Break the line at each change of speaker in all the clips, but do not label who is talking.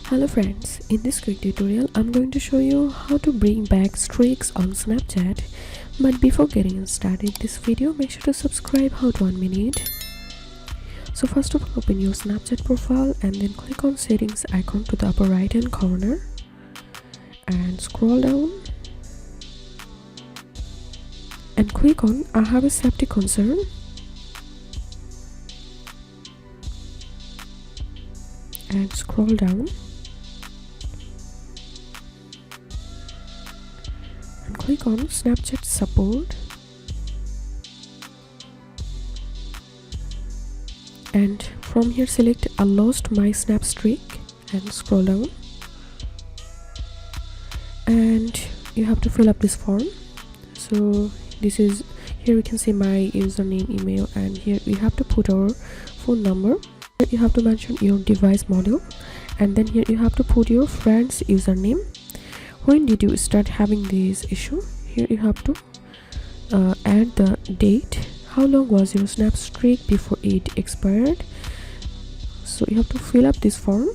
Hello friends, in this quick tutorial I'm going to show you how to bring back streaks on Snapchat. But before getting started this video, make sure to subscribe how to unmute it. So first of all, open your Snapchat profile and then click on settings icon to the upper right hand corner and scroll down and click on I have a safety concern and scroll down and click on Snapchat support and from here select I lost my Snapstreak and scroll down and you have to fill up this form. So this is, here you can see my username, email, and here we have to put our phone number. You have to mention your device model and then here you have to put your friend's username. When did you start having this issue? Here you have to add the date. How long was your Snapstreak before it expired? So you have to fill up this form.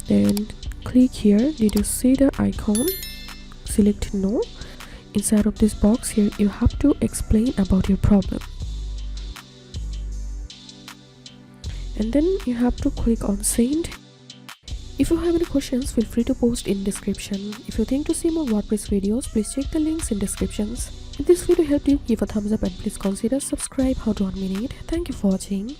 Then click here. Did you see the icon? Select no. Inside of this box here you have to explain about your problem. And then you have to click on send. If you have any questions, feel free to post in description. If you think to see more WordPress videos, please check the links in descriptions. If this video helped you, give a thumbs up and please consider subscribe how to unmute it. Thank you for watching.